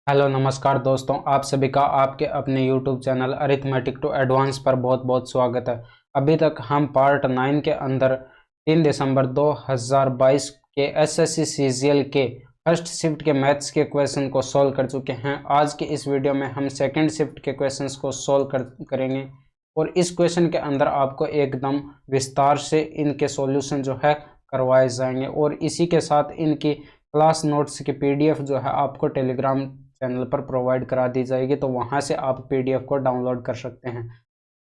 Hello नमस्कार दोस्तों, आप सभी का आपके अपने YouTube channel arithmetic to advance पर बहुत बहुत स्वागत है। अभी तक हम पार्ट 9 के अंदर 3 दिसंबर 2022 के एसएससी सीजीएल के फर्स्ट शिफ्ट के मैथ्स के क्वेश्चन को सॉल्व कर चुके हैं। आज की इस वीडियो में हम सेकंड शिफ्ट के क्वेश्चंस को सॉल्व करेंगे और इस क्वेश्चन के अंदर आपको एकदम विस्तार से इनके सॉल्यूशन जो है करवाए जाएंगे और इसी के साथ इनकी क्लास नोट्स की पीडीएफ जो है आपको टेलीग्राम चैनल पर प्रोवाइड करा दी जाएगी, तो वहां से आप पीडीएफ को डाउनलोड कर सकते हैं।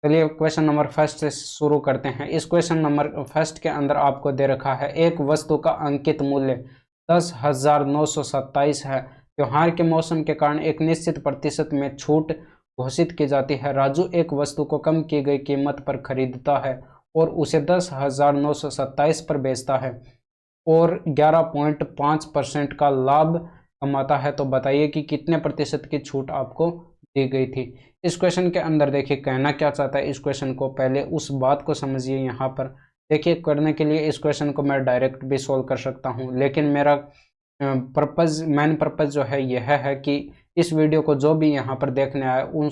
चलिए क्वेश्चन नंबर फर्स्ट से शुरू करते हैं। इस क्वेश्चन नंबर फर्स्ट के अंदर आपको दे रखा है एक वस्तु का अंकित मूल्य 10,927 है। त्योहार के मौसम के कारण एक निश्चित प्रतिशत में छूट घोषित की जाती है। राजू एक वस्तु को कम की गई कीमत पर खरीदता है और उसे 10,927 पर बेचता है और 11.5% का लाभ कमाता है। तो बताइए कि कितने प्रतिशत की छूट आपको दी गई थी। इस क्वेश्चन के अंदर देखिए कहना क्या चाहता है। इस क्वेश्चन को पहले उस बात को समझिए। यहाँ पर देखिए करने के लिए इस क्वेश्चन को मैं डायरेक्ट भी सोल्व कर सकता हूँ, लेकिन मेरा मेन पर्पज जो है यह है कि इस वीडियो को जो भी यहाँ पर देखने आए उन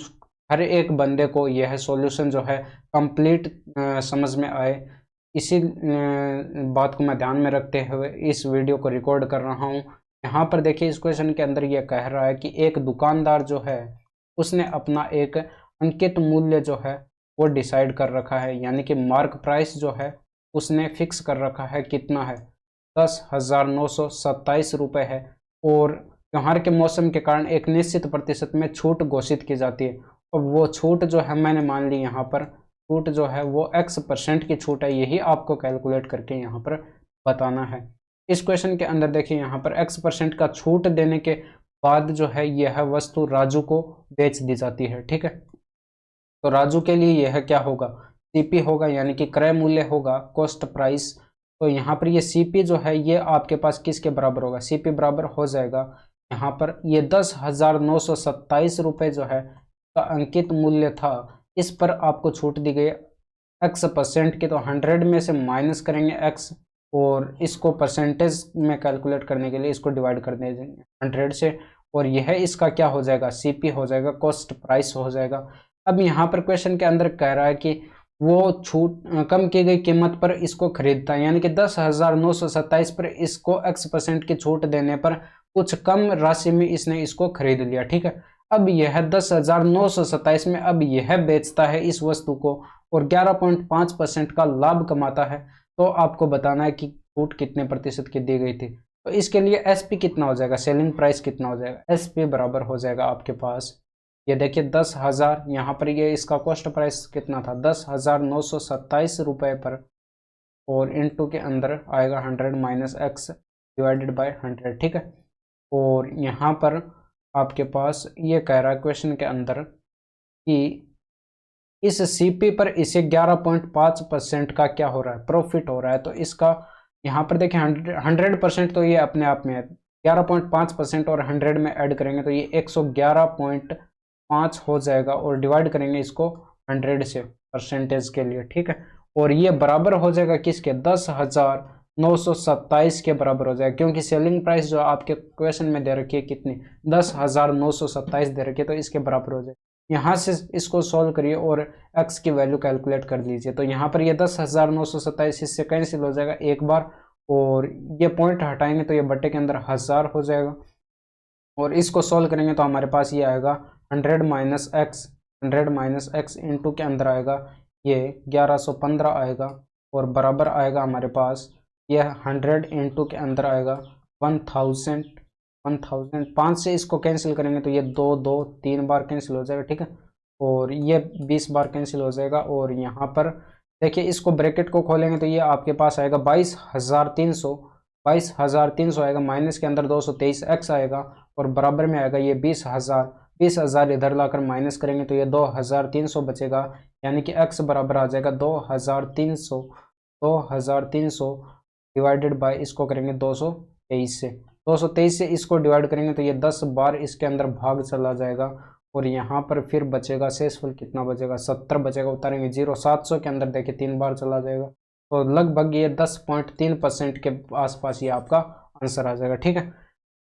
हर एक बंदे को यह सॉल्यूशन जो है कंप्लीट समझ में आए। इसी बात को मैं ध्यान में रखते हुए इस वीडियो को रिकॉर्ड कर रहा हूँ। यहाँ पर देखिए इस क्वेश्चन के अंदर यह कह रहा है कि एक दुकानदार जो है उसने अपना एक अंकित मूल्य जो है वो डिसाइड कर रखा है, यानी कि मार्क प्राइस जो है उसने फिक्स कर रखा है। कितना है? 10,927 रुपये है और त्योहार के मौसम के कारण एक निश्चित प्रतिशत में छूट घोषित की जाती है। और वो छूट जो है मैंने मान ली यहाँ पर छूट जो है वो x% की छूट है। यही आपको कैलकुलेट करके यहाँ पर बताना है। इस क्वेश्चन के अंदर देखिए यहाँ पर x% का छूट देने के बाद जो है यह वस्तु राजू को बेच दी जाती है। ठीक है, तो राजू के लिए यह क्या होगा? सीपी होगा, यानी कि क्रय मूल्य होगा, कॉस्ट प्राइस। तो यहाँ पर ये सीपी जो है ये आपके पास किसके बराबर होगा? सीपी बराबर हो जाएगा यहाँ पर ये 10,927 रुपये जो है का अंकित मूल्य था, इस पर आपको छूट दी गई x% की। तो 100 में से माइनस करेंगे x और इसको परसेंटेज में कैलकुलेट करने के लिए इसको डिवाइड कर देंगे 100 से और यह इसका क्या हो जाएगा? सीपी हो जाएगा, कॉस्ट प्राइस हो जाएगा। अब यहाँ पर क्वेश्चन के अंदर कह रहा है कि वो छूट कम की गई कीमत पर इसको खरीदता है, यानी कि 10,927 पर इसको x% की छूट देने पर कुछ कम राशि में इसने इसको खरीद लिया। ठीक है, अब यह 10,927 में अब यह बेचता है इस वस्तु को और 11.5% का लाभ कमाता है। तो आपको बताना है कि छूट कितने प्रतिशत की दी गई थी। तो इसके लिए एसपी कितना हो जाएगा? सेलिंग प्राइस कितना हो जाएगा? एसपी बराबर हो जाएगा आपके पास, ये देखिए 10,000। यहाँ पर ये इसका कॉस्ट प्राइस कितना था? 10,927 रुपये पर और इनटू के अंदर आएगा 100 माइनस x डिवाइडेड बाय 100। ठीक है, और यहाँ पर आपके पास ये कह रहा है क्वेश्चन के अंदर कि इस सीपी पर इसे 11.5% का क्या हो रहा है? प्रॉफिट हो रहा है। तो इसका यहाँ पर देखिए 100% तो ये अपने आप में है, 11.5% और 100 में ऐड करेंगे तो ये 111.5 हो जाएगा और डिवाइड करेंगे इसको 100 से परसेंटेज के लिए। ठीक है, और ये बराबर हो जाएगा किसके? 10,927 के बराबर हो जाएगा, क्योंकि सेलिंग प्राइस जो आपके क्वेश्चन में दे रखी है कितनी? 10,927 दे रखी है, तो इसके बराबर हो जाएगा। यहाँ से इसको सॉल्व करिए और x की वैल्यू कैलकुलेट कर लीजिए। तो यहाँ पर ये 10,927 इससे कैंसिल हो जाएगा एक बार और ये पॉइंट हटाएंगे तो ये बट्टे के अंदर 1000 हो जाएगा और इसको सॉल्व करेंगे तो हमारे पास ये आएगा 100 minus x, 100 minus x into के अंदर आएगा ये 1115 आएगा और बराबर आएगा हमारे पास ये 100 इंटू के अंदर आएगा 1000। 5 से इसको कैंसिल करेंगे तो ये 3 बार कैंसिल हो जाएगा। ठीक है, और ये 20 बार कैंसिल हो जाएगा और यहाँ पर देखिए इसको ब्रैकेट को खोलेंगे तो ये आपके पास आएगा 22,300। 22,300 आएगा, माइनस के अंदर 223 x आएगा और बराबर में आएगा ये 20,000। 20,000 इधर लाकर माइनस करेंगे तो ये 2,300 बचेगा, यानी कि x बराबर आ जाएगा 2,300। 2,300 डिवाइडेड बाय इसको करेंगे 223 से। 223 से इसको डिवाइड करेंगे तो ये 10 बार इसके अंदर भाग चला जाएगा और यहाँ पर फिर बचेगा शेषफल कितना बचेगा? 70 बचेगा। उतारेंगे 0, 700 के अंदर देखिए 3 बार चला जाएगा तो लगभग ये 10.3% के आसपास ये आपका आंसर आ जाएगा। ठीक है,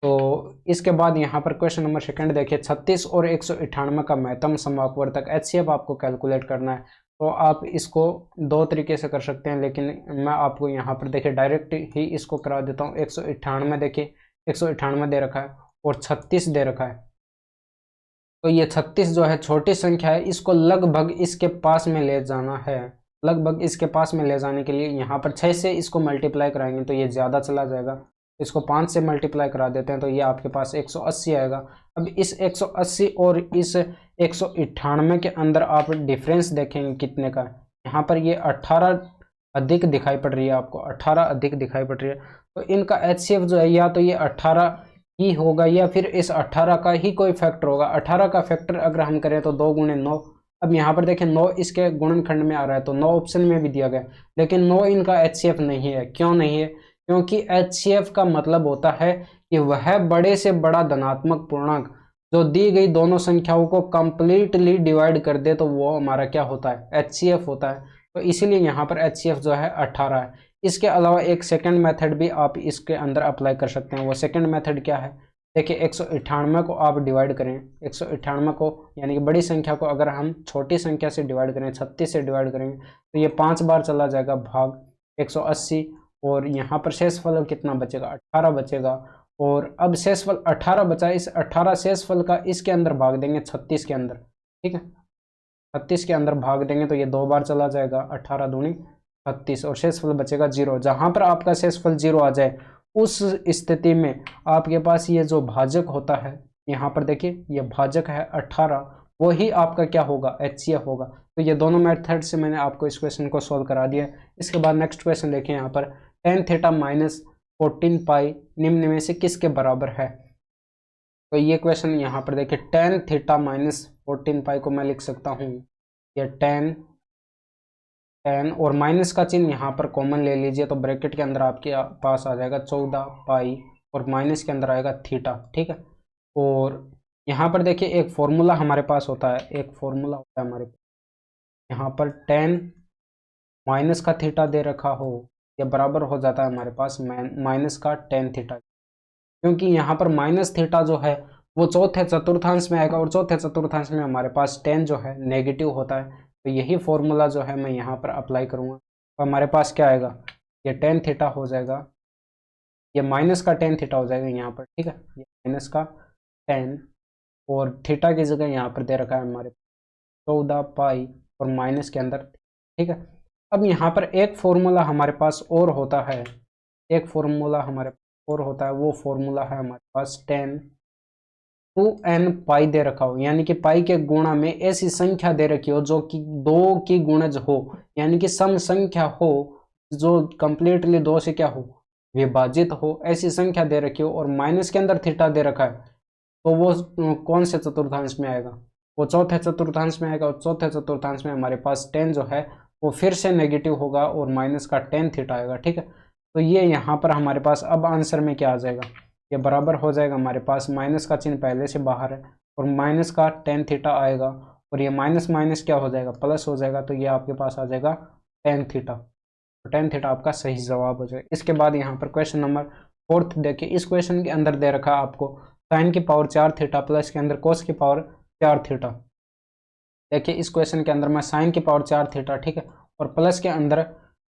तो इसके बाद यहाँ पर क्वेश्चन नंबर सेकंड देखिए, 36 और 198 का महत्तम समवर्तक HCF आपको कैलकुलेट करना है। तो आप इसको दो तरीके से कर सकते हैं, लेकिन मैं आपको यहाँ पर देखिए डायरेक्ट ही इसको करा देता हूँ। 198 देखिए, 198 दे रखा है और 36 दे रखा है। तो ये 36 जो है छोटी संख्या है, इसको लगभग इसके पास में ले जाना है। लगभग इसके पास में ले जाने के लिए यहाँ पर 6 से इसको मल्टीप्लाई कराएंगे तो ये ज़्यादा चला जाएगा। इसको 5 से मल्टीप्लाई करा देते हैं तो ये आपके पास 180 आएगा। अब इस 180 और इस 198 के अंदर आप डिफरेंस देखेंगे कितने का। यहाँ पर ये 18 अधिक दिखाई पड़ रही है, आपको 18 अधिक दिखाई पड़ रही है। तो इनका HCF जो है या तो ये 18 ही होगा या फिर इस 18 का ही कोई फैक्टर होगा। 18 का फैक्टर अगर हम करें तो 2 गुणे 9। अब यहाँ पर देखें 9 इसके गुणनखंड में आ रहा है तो 9 ऑप्शन में भी दिया गया, लेकिन 9 इनका HCF नहीं है। क्यों नहीं है? क्योंकि HCF का मतलब होता है कि वह बड़े से बड़ा धनात्मक पूर्णांक जो दी गई दोनों संख्याओं को कंप्लीटली डिवाइड कर दे तो वो हमारा क्या होता है? HCF होता है। तो इसीलिए यहाँ पर HCF जो है 18 है। इसके अलावा एक सेकंड मेथड भी आप इसके अंदर अप्लाई कर सकते हैं। वो सेकंड मेथड क्या है? देखिए 198 को आप डिवाइड करें, 198 को यानी कि बड़ी संख्या को अगर हम छोटी संख्या से डिवाइड करें, 36 से डिवाइड करेंगे तो ये 5 बार चला जाएगा भाग 180 और यहाँ पर शेषफल कितना बचेगा? 18 बचेगा। और अब शेषफल 18 बचा, इस 18 शेषफल का इसके अंदर भाग देंगे 36 के अंदर, ठीक है। 36 के अंदर भाग देंगे तो ये 2 बार चला जाएगा, 18 दूनी 36 और शेषफल बचेगा 0। जहां पर आपका शेषफल 0 आ जाए उस स्थिति में आपके पास ये जो भाजक होता है, यहाँ पर देखिए ये भाजक है 18, वही आपका क्या होगा? HCF होगा। तो ये दोनों मेथड से मैंने आपको इस क्वेश्चन को सॉल्व करा दिया। इसके बाद नेक्स्ट क्वेश्चन देखिए, यहाँ पर tan थीटा माइनस 14 पाई निम्न में से किसके बराबर है? तो ये क्वेश्चन यहाँ पर देखिए tan थीटा माइनस 14 पाई को मैं लिख सकता हूँ, ये tan और माइनस का चिन्ह यहाँ पर कॉमन ले लीजिए तो ब्रैकेट के अंदर आपके पास आ जाएगा 14 पाई और माइनस के अंदर आएगा थीटा, ठीक है। और यहाँ पर देखिए एक फॉर्मूला हमारे पास होता है, एक फॉर्मूला होता है हमारे पास, यहाँ पर tan माइनस का थीटा दे रखा हो या बराबर हो जाता है हमारे पास माइनस का tan थीटा, क्योंकि यहाँ पर माइनस थीटा जो है वो चौथे चतुर्थांश में आएगा और चौथे चतुर्थांश में हमारे पास tan जो है नेगेटिव होता है। तो यही फॉर्मूला जो है मैं यहाँ पर अप्लाई करूँगा तो हमारे पास क्या आएगा? ये tan थीटा हो जाएगा, ये माइनस का tan थीटा हो जाएगा यहाँ पर, ठीक है। ये माइनस का tan और थीटा की जगह यहाँ पर दे रखा है हमारे 14 पाई और माइनस के अंदर, ठीक है। अब यहाँ पर एक फॉर्मूला हमारे पास और होता है, एक फॉर्मूला हमारे और होता है, वो फॉर्मूला है हमारे पास tan 2n पाई दे रखा हो, यानी कि पाई के गुणा में ऐसी संख्या दे रखी हो जो कि 2 की गुणज हो, यानी कि सम संख्या हो जो कंप्लीटली 2 से क्या हो? विभाजित हो, ऐसी संख्या दे रखी हो और माइनस के अंदर थीटा दे रखा है। तो वो कौन से चतुर्थांश में आएगा? वो चौथे चतुर्थांश में आएगा और चौथे चतुर्थांश में हमारे पास tan जो है वो फिर से नेगेटिव होगा और माइनस का tan थीटा आएगा, ठीक है। तो ये यहाँ पर हमारे पास अब आंसर में क्या आ जाएगा? ये बराबर हो जाएगा, हमारे पास माइनस का चिन्ह पहले से बाहर है और माइनस का tan थीटा आएगा और ये माइनस माइनस क्या हो जाएगा? प्लस हो जाएगा। तो ये आपके पास आ जाएगा tan थीटा, तो tan थीटा आपका सही जवाब हो जाएगा। इसके बाद यहाँ पर क्वेश्चन नंबर 4 देखिए, इस क्वेश्चन के अंदर दे रखा है आपको साइन की पावर 4 थीटा प्लस के अंदर कोस की पावर 4 थीटा। देखिए इस क्वेश्चन के अंदर मैं साइन की पावर 4 थीटा, ठीक है, और प्लस के अंदर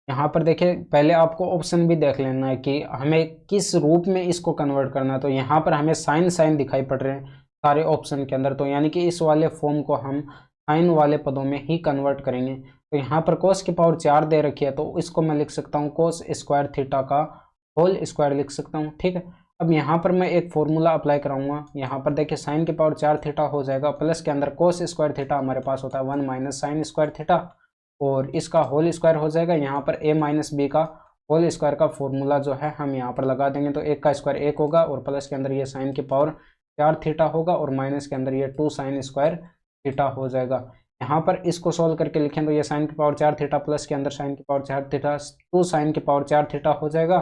यहाँ पर देखिए पहले आपको ऑप्शन भी देख लेना है कि हमें किस रूप में इसको कन्वर्ट करना है। तो यहाँ पर हमें साइन साइन दिखाई पड़ रहे हैं सारे ऑप्शन के अंदर, तो यानी कि इस वाले फॉर्म को हम साइन वाले पदों में ही कन्वर्ट करेंगे। तो यहाँ पर कोस की पावर 4 दे रखी है तो इसको मैं लिख सकता हूँ कोस स्क्वायर थीटा का होल स्क्वायर लिख सकता हूँ, ठीक है। अब यहाँ पर मैं एक फॉर्मूला अप्लाई कराऊंगा, यहाँ पर देखिए साइन की पावर 4 थीटा हो जाएगा प्लस के अंदर कोस स्क्वायर थीटा हमारे पास होता है 1 माइनस साइन स्क्वायर थीटा और इसका होल स्क्वायर हो जाएगा। यहाँ पर a माइनस बी का होल स्क्वायर का फॉर्मूला जो है हम यहाँ पर लगा देंगे तो 1 का स्क्वायर 1 होगा और प्लस के अंदर ये साइन की पावर 4 थीटा होगा और माइनस के अंदर ये 2 साइन स्क्वायर थीटा हो जाएगा। यहाँ पर इसको सॉल्व करके लिखें तो ये साइन की पावर 4 थीटा प्लस के अंदर साइन की पावर 4 थीटा 2 साइन की पावर 4 थीटा हो जाएगा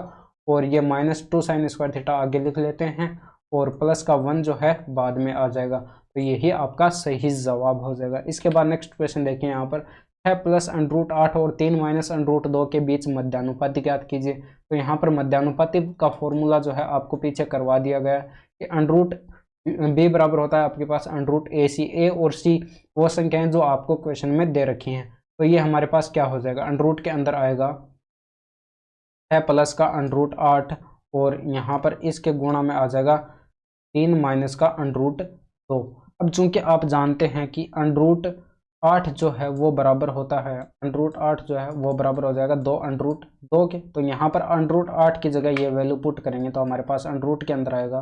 और ये माइनस 2 साइन स्क्वायर थीटा आगे लिख लेते हैं और प्लस का 1 जो है बाद में आ जाएगा। तो यही आपका सही जवाब हो जाएगा। इसके बाद नेक्स्ट क्वेश्चन देखिए, यहाँ पर 6 प्लस अंडरूट 8 और 3 माइनस अंडरूट 2 के बीच मध्यानुपाती ज्ञात कीजिए। तो यहाँ पर मध्यानुपाती का फॉर्मूला जो है आपको पीछे करवा दिया गया है कि अंडरूट बी बराबर होता है आपके पास अंडरूट ए सी। ए और सी वो संख्याएं जो आपको क्वेश्चन में दे रखी हैं। तो ये हमारे पास क्या हो जाएगा, अंडरूट के अंदर आएगा 6 प्लस का अंडरूट 8 और यहाँ पर इसके गुणा में आ जाएगा 3 माइनस का अंडरूट 2। अब चूंकि आप जानते हैं कि अंडरूट 8 जो है वो बराबर होता है, अंडरूट 8 जो है वो बराबर हो जाएगा 2 अंडरूट 2 के। तो यहाँ पर अंडरूट 8 की जगह ये वैल्यू पुट करेंगे तो हमारे पास अंडरूट के अंदर आएगा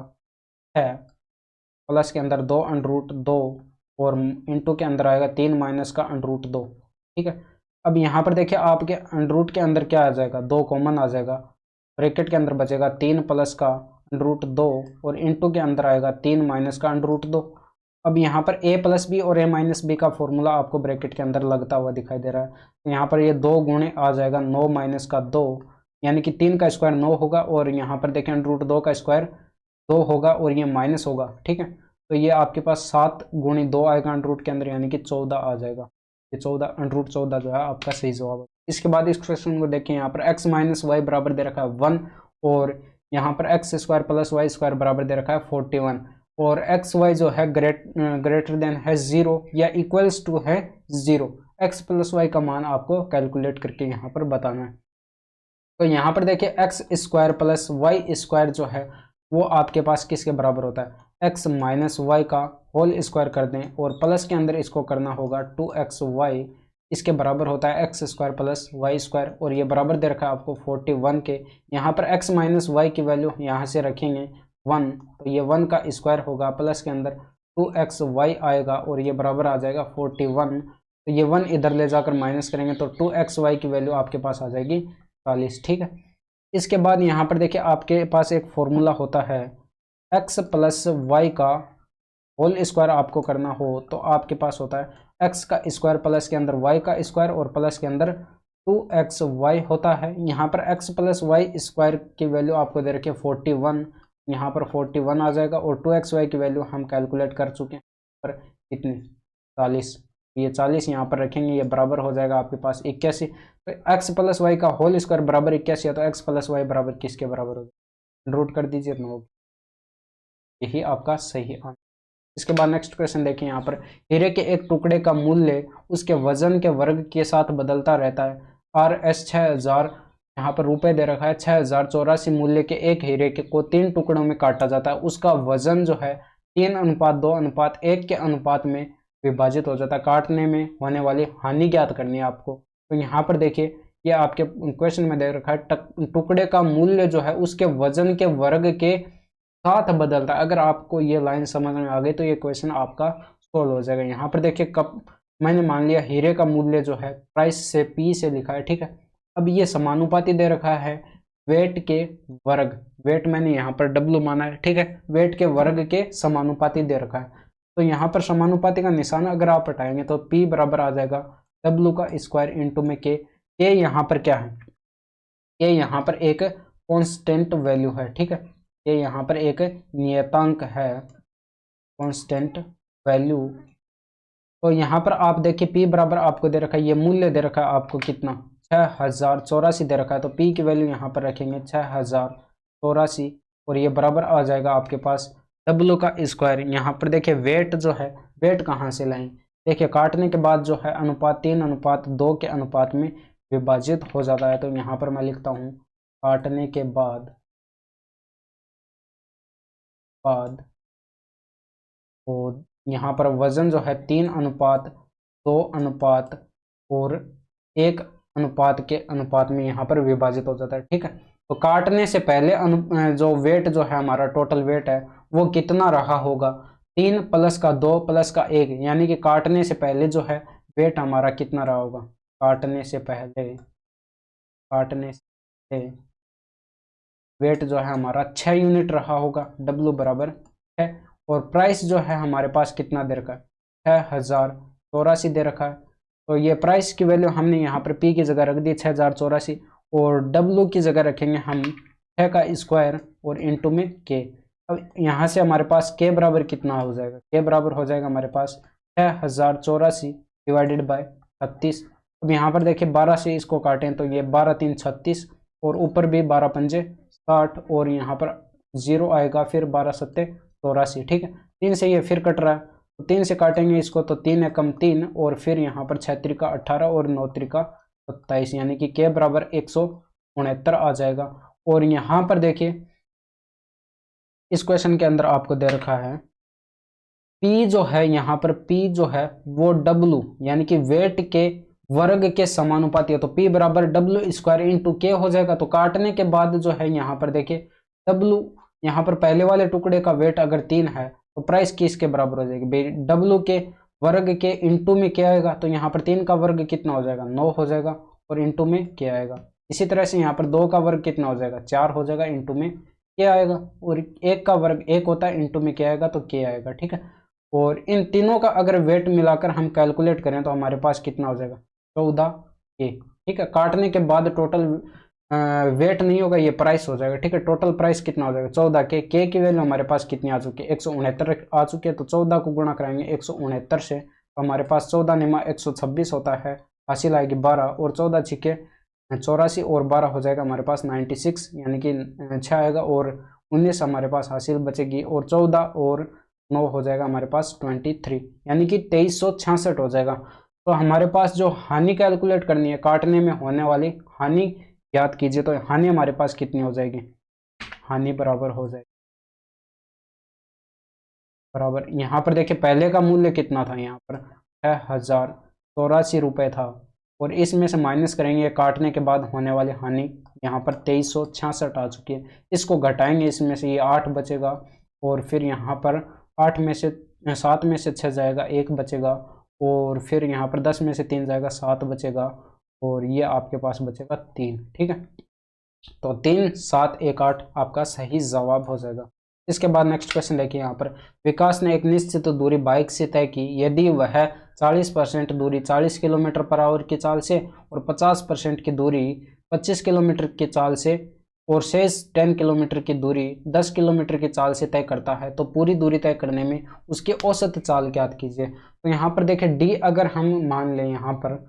6 प्लस के अंदर 2 अंडरूट 2 और इंटू के अंदर आएगा 3 माइनस का अंडरूट 2। ठीक है, अब यहाँ पर देखिए आपके अंडरूट के अंदर क्या आ जाएगा, 2 कॉमन आ जाएगा, ब्रैकेट के अंदर बचेगा 3 प्लस का अंडरूट 2 और इंटू के अंदर आएगा 3 माइनस का अंडरूट 2। अब यहाँ पर a प्लस बी और a माइनस बी का फॉर्मूला आपको ब्रैकेट के अंदर लगता हुआ दिखाई दे रहा है। तो यहाँ पर ये 2 गुणे आ जाएगा 9 माइनस का 2, यानी कि 3 का स्क्वायर 9 होगा और यहाँ पर देखें अंडरूट 2 का स्क्वायर 2 होगा और ये माइनस होगा। ठीक है, तो ये आपके पास 7 गुणे 2 आएगा अंडरूट के अंदर, यानी कि 14 आ जाएगा। ये 14 अंडरूट 14 जो है आपका सही जवाब है। इसके बाद इस क्वेश्चन को देखें, यहाँ पर x माइनस वाई बराबर दे रखा है 1 और यहाँ पर x square plus y square बराबर दे रखा है 41 और एक्स वाई जो है ग्रेटर देन है 0 या इक्वल्स टू है 0। एक्स प्लस वाई का मान आपको कैलकुलेट करके यहाँ पर बताना है। तो यहाँ पर देखिए x square plus y square जो है वो आपके पास किसके बराबर होता है, एक्स माइनस वाई का होल स्क्वायर कर दें और प्लस के अंदर इसको करना होगा 2xy, इसके बराबर होता है x square plus y square और ये बराबर दे रखा है आपको 41 के। यहाँ पर x माइनस वाई की वैल्यू यहाँ से रखेंगे 1, तो ये 1 का स्क्वायर होगा, प्लस के अंदर 2xy आएगा और ये बराबर आ जाएगा 41। तो ये 1 इधर ले जाकर माइनस करेंगे तो 2xy की वैल्यू आपके पास आ जाएगी 40। ठीक है, इसके बाद यहाँ पर देखिए आपके पास एक फॉर्मूला होता है, x प्लस वाई का होल स्क्वायर आपको करना हो तो आपके पास होता है x का स्क्वायर प्लस के अंदर y का स्क्वायर और प्लस के अंदर 2xy होता है। यहाँ पर x प्लस वाई स्क्वायर की वैल्यू आपको दे रखी है 41, यहाँ पर 41 आ जाएगा और 2xy की वैल्यू हम कैलकुलेट कर चुके हैं पर कितनी 40, ये 40 यहाँ पर रखेंगे, ये बराबर हो जाएगा आपके पास 81। तो x प्लस वाई का होल स्क्वायर बराबर 81 है तो x प्लस वाई बराबर किसके बराबर होगा, रूट कर दीजिए तो यही आपका सही आंसर। इसके बाद नेक्स्ट क्वेश्चन देखिए, यहाँ पर हीरे के एक टुकड़े का मूल्य उसके वजन के वर्ग के साथ बदलता रहता है। RS 6000 यहाँ पर रुपए दे रखा है, 6084 मूल्य के एक हीरे के को 3 टुकड़ों में काटा जाता है, उसका वजन जो है 3:2:1 के अनुपात में विभाजित हो जाता है। काटने में होने वाली हानि ज्ञात करनी है आपको। तो यहाँ पर देखिए ये आपके क्वेश्चन में दे रखा है टुकड़े का मूल्य जो है उसके वजन के वर्ग के साथ बदलता है। अगर आपको ये लाइन समझ में आ गई तो ये क्वेश्चन आपका सोल्व हो जाएगा। यहाँ पर देखिए कब मैंने मान लिया हीरे का मूल्य जो है प्राइस से P से लिखा है, ठीक है। अब ये समानुपाती दे रखा है वेट के वर्ग, वेट मैंने यहाँ पर W माना है, ठीक है, वेट के वर्ग के समानुपाती दे रखा है। तो यहाँ पर समानुपाती का निशान अगर आप हटाएंगे तो P बराबर आ जाएगा W का स्क्वायर इंटू में K। यहाँ पर क्या है, ये यहाँ पर एक कॉन्स्टेंट वैल्यू है, ठीक है, ये यहाँ पर एक नियतांक है, कांस्टेंट वैल्यू। तो यहाँ पर आप देखिए P बराबर आपको दे रखा है, ये मूल्य दे रखा है आपको कितना 6084 दे रखा है, तो P की वैल्यू यहाँ पर रखेंगे 6084 और ये बराबर आ जाएगा आपके पास W का स्क्वायर। यहाँ पर देखिए वेट जो है, वेट कहाँ से लाएं, देखिए काटने के बाद जो है अनुपात 3:2 के अनुपात में विभाजित हो जाता है। तो यहाँ पर मैं लिखता हूँ काटने के बाद और यहाँ पर वजन जो है 3:2 और 1 अनुपात के अनुपात में यहाँ पर विभाजित हो जाता है, ठीक है। तो काटने से पहले जो वेट जो है हमारा टोटल वेट है वो कितना रहा होगा, 3 + 2 + 1, यानी कि काटने से पहले जो है वेट हमारा कितना रहा होगा, काटने से पहले वेट जो है हमारा 6 यूनिट रहा होगा, W बराबर है। और प्राइस जो है हमारे पास कितना दे रखा है 6084 दे रखा है। तो ये प्राइस की वैल्यू हमने यहाँ पर P की जगह रख दी 6084 और W की जगह रखेंगे हम 6 का स्क्वायर और इंटू में K। अब यहाँ से हमारे पास K बराबर कितना हो जाएगा, K बराबर हो जाएगा हमारे पास 6084 डिवाइडेड बाय 36। अब यहाँ पर देखिए 12 से इसको काटें तो ये 12 3 36 और ऊपर भी 12 पंजे 60 और यहाँ पर 0 आएगा, फिर 12 सत्ते 84। ठीक है, 3 से ये फिर कट रहा है तो 3 से काटेंगे इसको तो 3 एकम 3 और फिर यहाँ पर 6 त्रिका 18 और 9 त्रिका 27 यानी कि के बराबर 169 आ जाएगा। और यहाँ पर देखिए इस क्वेश्चन के अंदर आपको दे रखा है P जो है, यहाँ पर P जो है वो W यानी कि वेट के वर्ग के समानुपाती है, तो P बराबर W स्क्वायर इंटू के हो जाएगा। तो काटने के बाद जो है यहाँ पर देखिए W, यहाँ पर पहले वाले टुकड़े का वेट अगर 3 है तो प्राइस किसके बराबर हो जाएगी, W के वर्ग के इंटू में क्या आएगा, तो यहाँ पर 3 का वर्ग कितना हो जाएगा 9 हो जाएगा और इंटू में क्या आएगा। इसी तरह से यहाँ पर 2 का वर्ग कितना हो जाएगा 4 हो जाएगा, इंटू में क्या आएगा, और 1 का वर्ग 1 होता है, इंटू में क्या आएगा तो क्या आएगा। ठीक है, और इन तीनों का अगर वेट मिलाकर हम कैलकुलेट करें तो हमारे पास कितना हो जाएगा 14 के। ठीक है, काटने के बाद टोटल वेट नहीं होगा, ये प्राइस हो जाएगा। ठीक है, टोटल प्राइस कितना हो जाएगा 14 के की वैल्यू हमारे पास कितनी आ चुकी है 169 आ चुकी है। तो 14 को गुणा कराएंगे 169 से तो हमारे पास 14 निमा 126 होता है, हासिल आएगी 12 और 14 छिके 84 और 12 हो जाएगा हमारे पास 96 यानी कि 6 आएगा और 19 हमारे पास हासिल बचेगी और 14 और 9 हो जाएगा हमारे पास 23 यानी कि 2366 हो जाएगा। तो हमारे पास जो हानि कैलकुलेट करनी है, काटने में होने वाली हानि याद कीजिए, तो हानि हमारे पास कितनी हो जाएगी, हानि बराबर हो जाएगी बराबर, यहाँ पर देखिए पहले का मूल्य कितना था, यहाँ पर 6084 रुपये था और इसमें से माइनस करेंगे काटने के बाद होने वाली हानि, यहाँ पर 2366 आ चुकी है। इसको घटाएंगे, इसमें से ये 8 बचेगा और फिर यहाँ पर 8 में से 7 में से 6 जाएगा 1 बचेगा और फिर यहाँ पर 10 में से 3 जाएगा 7 बचेगा और ये आपके पास बचेगा 3। ठीक है, तो 3 7 1 8 आपका सही जवाब हो जाएगा। इसके बाद नेक्स्ट क्वेश्चन देखिए, यहाँ पर विकास ने एक निश्चित दूरी बाइक से तय की, यदि वह 40% दूरी 40 किलोमीटर पर आवर की चाल से और 50% की दूरी 25 किलोमीटर की चाल से और शेष 10 किलोमीटर की दूरी 10 किलोमीटर की चाल से तय करता है, तो पूरी दूरी तय करने में उसकी औसत चाल ज्ञात कीजिए। तो यहाँ पर देखिए डी अगर हम मान लें, यहाँ पर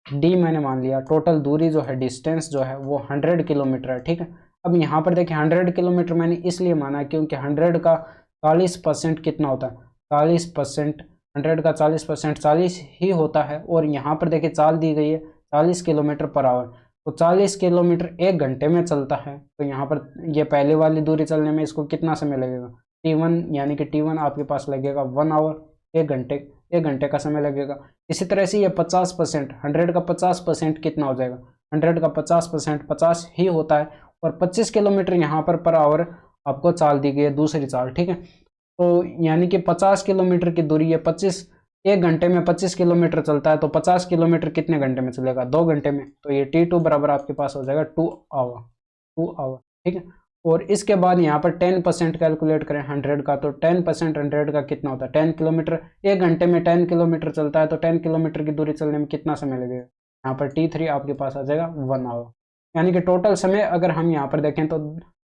डी मैंने मान लिया, टोटल दूरी जो है डिस्टेंस जो है वो 100 किलोमीटर है। ठीक है, अब यहाँ पर देखिए 100 किलोमीटर मैंने इसलिए माना क्योंकि 100 का 40% कितना होता है 40%, 100 का 40% 40 ही होता है और यहाँ पर देखिए चाल दी गई है 40 किलोमीटर पर आवर, तो 40 किलोमीटर 1 घंटे में चलता है। तो यहाँ पर ये पहले वाली दूरी चलने में इसको कितना समय लगेगा T1 यानी कि T1 आपके पास लगेगा 1 आवर, 1 घंटे का समय लगेगा। इसी तरह से ये 50%, 100 का 50% कितना हो जाएगा, 100 का 50% 50 ही होता है और 25 किलोमीटर यहाँ पर आवर आपको चाल दी गई है दूसरी चाल। ठीक है, तो यानी कि 50 किलोमीटर की दूरी है 1 घंटे में 25 किलोमीटर चलता है, तो 50 किलोमीटर कितने घंटे में चलेगा 2 घंटे में, तो ये T2 बराबर आपके पास हो जाएगा 2 आवर। ठीक है, और इसके बाद यहाँ पर 10% कैलकुलेट करें 100 का, तो 10% 100 का कितना होता है 10 किलोमीटर, 1 घंटे में 10 किलोमीटर चलता है, तो 10 किलोमीटर की दूरी चलने में कितना समय लगेगा, यहाँ पर T3 आपके पास आ जाएगा 1 आवर। यानी कि टोटल समय अगर हम यहाँ पर देखें तो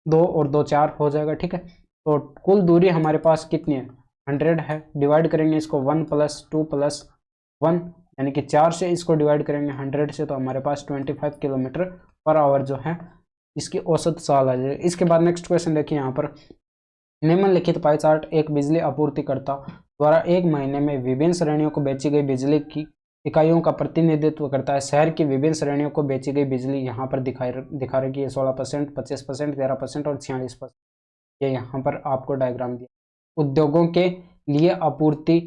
2 और 2 4 हो जाएगा। ठीक है, तो कुल दूरी हमारे पास कितनी है 100 है, डिवाइड करेंगे इसको 1 + 2 + 1 यानी कि 4 से इसको डिवाइड करेंगे 100 से, तो हमारे पास 25 किलोमीटर पर आवर जो है इसकी औसत चाल आ जाएगी। इसके बाद नेक्स्ट क्वेश्चन देखिए, यहाँ पर निम्नलिखित पाई चार्ट एक बिजली आपूर्तिकर्ता द्वारा एक महीने में विभिन्न श्रेणियों को बेची गई बिजली की इकाइयों का प्रतिनिधित्व करता है। शहर की विभिन्न श्रेणियों को बेची गई बिजली यहाँ पर दिखा रखी है 16%, 25%, 13% और 46%। ये यहाँ पर आपको डायग्राम दिया। उद्योगों के लिए आपूर्ति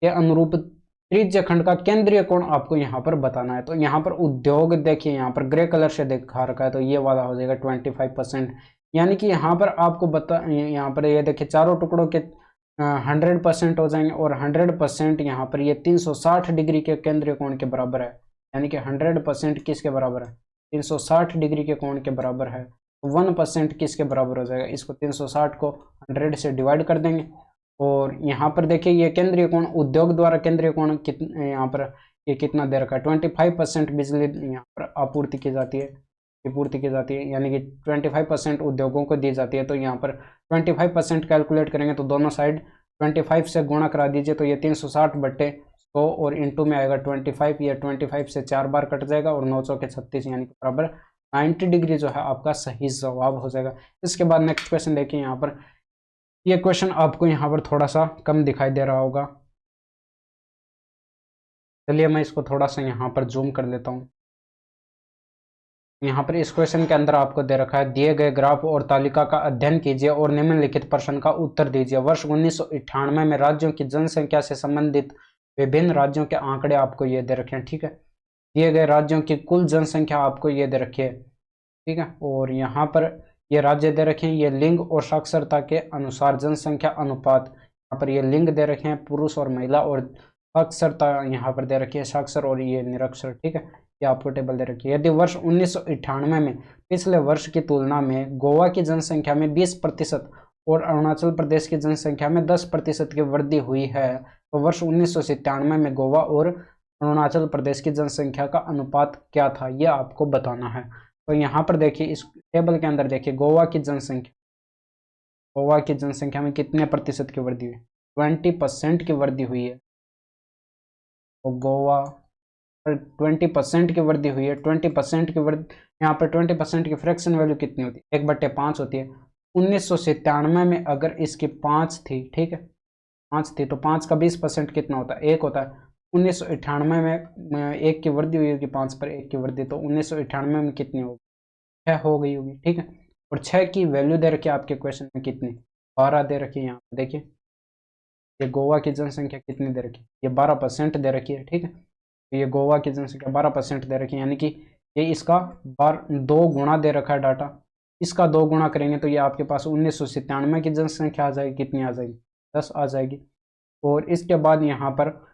के अनुरूप त्रिज्य खंड का केंद्रीय कोण आपको यहाँ पर बताना है। तो यहाँ पर उद्योग देखिए यहाँ पर ग्रे कलर से दिखा रखा है, तो ये वाला हो जाएगा 25%, यानी कि यहाँ पर आपको यहाँ पर ये देखिए चारों टुकड़ों के 100% हो जाएंगे और 100% यहाँ पर ये 360 डिग्री के केंद्रीय कोण के बराबर है, यानी कि 100% किसके बराबर है 360 डिग्री के कोण के बराबर है। 1% किसके बराबर हो जाएगा, इसको 360 को 100 से डिवाइड कर देंगे और यहाँ पर देखिए ये केंद्रीय कोण उद्योग द्वारा केंद्रीय कोण यहाँ पर ये कितना दे रखा है 25% बिजली यहाँ पर आपूर्ति की जाती है यानी कि 25% उद्योगों को दी जाती है। तो यहाँ पर 25% कैलकुलेट करेंगे तो दोनों साइड 25 से गुणा करा दीजिए, तो ये 360 बट्टे 100 और इंटू में आएगा 25, ये 25 से 4 बार कट जाएगा और 9 चौके 36 यानी कि बराबर 90 डिग्री जो है आपका सही जवाब हो जाएगा। इसके बाद नेक्स्ट क्वेश्चन देखिए यहाँ पर, ये क्वेश्चन आपको यहाँ पर थोड़ा सा कम दिखाई दे रहा होगा, चलिए मैं इसको थोड़ा सा यहाँ पर जूम कर लेता हूँ। यहाँ पर इस क्वेश्चन के अंदर आपको दे रखा है, दिए गए ग्राफ और तालिका का अध्ययन कीजिए और निम्नलिखित प्रश्न का उत्तर दीजिए। वर्ष 1998 में राज्यों की जनसंख्या से संबंधित विभिन्न राज्यों के आंकड़े आपको ये दे रखे हैं, ठीक है। दिए गए राज्यों की कुल जनसंख्या आपको ये दे रखी है, ठीक है। और यहाँ पर ये राज्य दे रखे हैं, ये लिंग और साक्षरता के अनुसार जनसंख्या अनुपात, यहाँ पर ये लिंग दे रखे हैं पुरुष और महिला, और साक्षरता यहाँ पर दे रखी है साक्षर और ये निरक्षर, ठीक है। ये आपको टेबल दे रखी है। यदि वर्ष 1998 में पिछले वर्ष की तुलना में गोवा की जनसंख्या में 20% और अरुणाचल प्रदेश की जनसंख्या में 10% की वृद्धि हुई है, तो वर्ष 1997 में गोवा और अरुणाचल प्रदेश की जनसंख्या का अनुपात क्या था, यह आपको बताना है। तो यहाँ पर देखिए इस टेबल के अंदर देखिए गोवा की जनसंख्या में कितने प्रतिशत की वृद्धि हुई, 20% की वृद्धि हुई है। तो गोवा पर 20% की वृद्धि हुई है। 20% की वृद्धि, यहाँ पर 20% की फ्रैक्शन वैल्यू कितनी होती है, 1/5 होती है। 1997 में अगर इसकी 5 थी, ठीक है, 5 थी, तो 5 का 20% कितना होता है, 1 होता है। 1998 में 1 की वृद्धि हुई होगी, 5 पर 1 की वृद्धि, तो 1998 में कितनी होगी, 6 हो गई होगी, ठीक है। और 6 की वैल्यू दे रखी है आपके क्वेश्चन में कितनी, 12 दे रखी है। यहाँ पर देखिए ये गोवा की जनसंख्या कितनी दे रखी है, ये 12% दे रखी है, ठीक है। तो ये गोवा की जनसंख्या 12% दे रखी है, यानी कि ये इसका 2 गुना दे रखा है डाटा, इसका 2 गुना करेंगे तो ये आपके पास 1997 की जनसंख्या आ जाएगी, कितनी आ जाएगी, 10 आ जाएगी। और इसके बाद यहाँ पर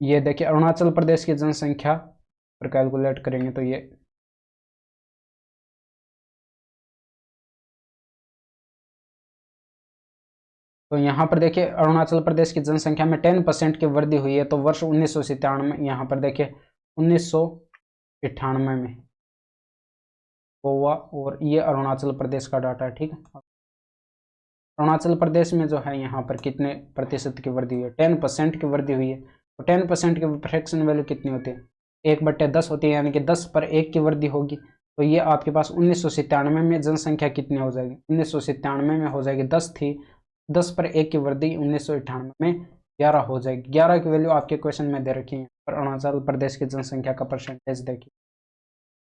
ये देखिए अरुणाचल प्रदेश की जनसंख्या पर कैलकुलेट करेंगे तो ये तो यहाँ पर देखिए अरुणाचल प्रदेश की जनसंख्या में 10% की वृद्धि हुई है। तो वर्ष 1997 में, यहाँ पर देखिए 1998 में गोवा और ये अरुणाचल प्रदेश का डाटा है, ठीक है। अरुणाचल प्रदेश में जो है यहाँ पर कितने प्रतिशत की वृद्धि हुई है, 10% की वृद्धि हुई है। तो 10% की फ्रैक्शन वैल्यू कितनी होती है, 1/10 होती है, यानी कि 10 पर 1 की वृद्धि होगी। तो ये आपके पास 1997 में जनसंख्या कितनी हो जाएगी, 1997 में हो जाएगी 10 थी, 10 पर 1 की वृद्धि 1998 में 11 हो जाएगी। 11 की वैल्यू आपके क्वेश्चन में दे रखी है। और अरुणाचल प्रदेश की जनसंख्या का परसेंटेज देखिए